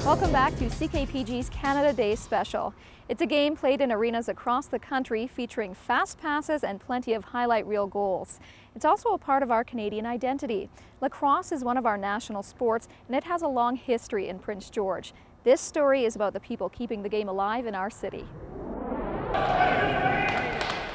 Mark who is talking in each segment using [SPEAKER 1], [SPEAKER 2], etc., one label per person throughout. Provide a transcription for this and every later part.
[SPEAKER 1] Welcome back to CKPG's Canada Day Special. It's a game played in arenas across the country featuring fast passes and plenty of highlight reel goals. It's also a part of our Canadian identity. Lacrosse is one of our national sports and it has a long history in Prince George. This story is about the people keeping the game alive in our city.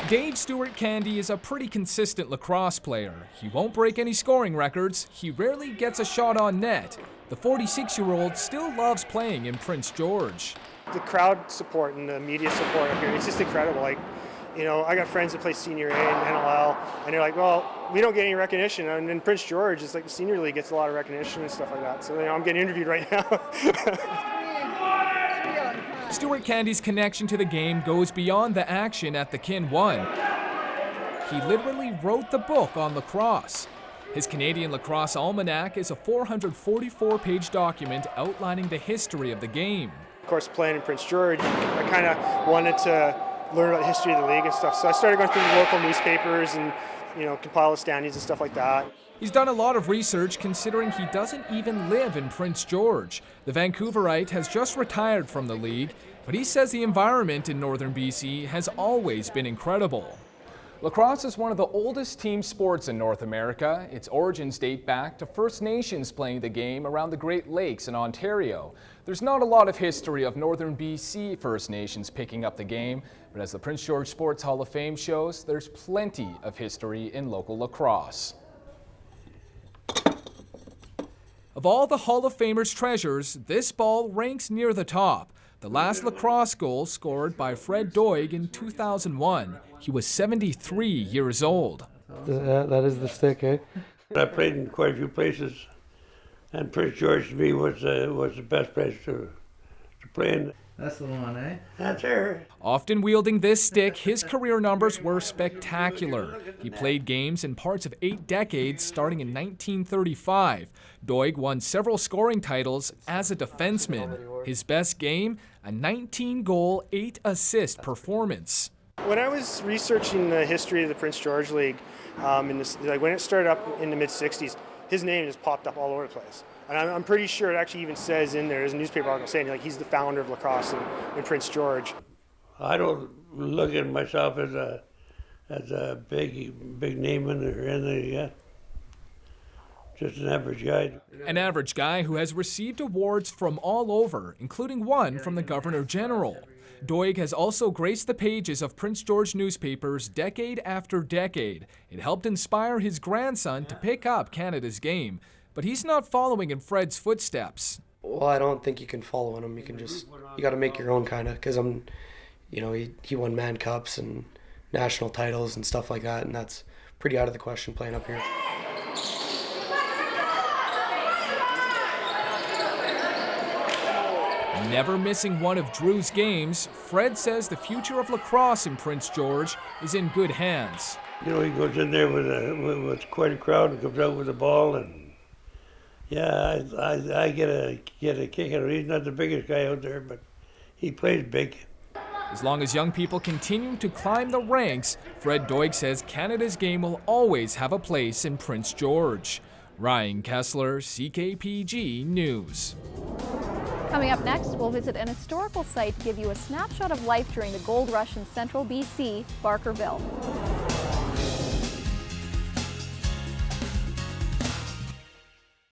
[SPEAKER 2] Dave Stewart Candy is a pretty consistent lacrosse player. He won't break any scoring records. He rarely gets a shot on net. The 46-year-old still loves playing in Prince George.
[SPEAKER 3] The crowd support and the media support up here, it's just incredible. Like, you know, I got friends that play Senior A and NLL, and they're like, well, we don't get any recognition. And in Prince George, it's like the Senior League gets a lot of recognition and stuff like that. So, you know, I'm getting interviewed right now.
[SPEAKER 2] Stewart Candy's connection to the game goes beyond the action at the Kin 1. He literally wrote the book on lacrosse. His Canadian Lacrosse Almanac is a 444-page document outlining the history of the game.
[SPEAKER 3] Of course, playing in Prince George, I kind of wanted to learn about the history of the league and stuff. So I started going through the local newspapers and, you know, compile the standings and stuff like that.
[SPEAKER 2] He's done a lot of research considering he doesn't even live in Prince George. The Vancouverite has just retired from the league, but he says the environment in northern BC has always been incredible. Lacrosse is one of the oldest team sports in North America. Its origins date back to First Nations playing the game around the Great Lakes in Ontario. There's not a lot of history of northern BC First Nations picking up the game, but as the Prince George Sports Hall of Fame shows, there's plenty of history in local lacrosse. Of all the Hall of Famers' treasures, this ball ranks near the top. The last lacrosse goal scored by Fred Doig in 2001. He was 73 years old.
[SPEAKER 4] That is the stick, eh?
[SPEAKER 5] I played in quite a few places, and Prince George to me was the best place to play in.
[SPEAKER 4] That's the one, eh?
[SPEAKER 5] That's her.
[SPEAKER 2] Often wielding this stick, his career numbers were spectacular. He played games in parts of 8 decades, starting in 1935. Doig won several scoring titles as a defenseman. His best game, a 19-goal, 8-assist performance.
[SPEAKER 3] When I was researching the history of the Prince George League, when it started up in the mid-'60s, his name just popped up all over the place. And I'm pretty sure it actually even says in there, there's a newspaper article saying like he's the founder of lacrosse in Prince George.
[SPEAKER 5] I don't look at myself as a big name in there. Just an average guy.
[SPEAKER 2] An average guy who has received awards from all over, including one from the Governor General. Doig has also graced the pages of Prince George newspapers decade after decade. It helped inspire his grandson to pick up Canada's game. But he's not following in Fred's footsteps.
[SPEAKER 4] Well, I don't think you can follow in him. You got to make your own kind of, because he won Man Cups and national titles and stuff like that, and that's pretty out of the question playing up here.
[SPEAKER 2] Never missing one of Drew's games, Fred says the future of lacrosse in Prince George is in good hands.
[SPEAKER 5] You know, he goes in there with quite a crowd and comes out with the ball, and yeah, I get a kick out of it. He's not the biggest guy out there, but he plays big.
[SPEAKER 2] As long as young people continue to climb the ranks, Fred Doig says Canada's game will always have a place in Prince George. Ryan Kessler, CKPG News.
[SPEAKER 1] Coming up next, we'll visit an historical site to give you a snapshot of life during the gold rush in central BC, Barkerville.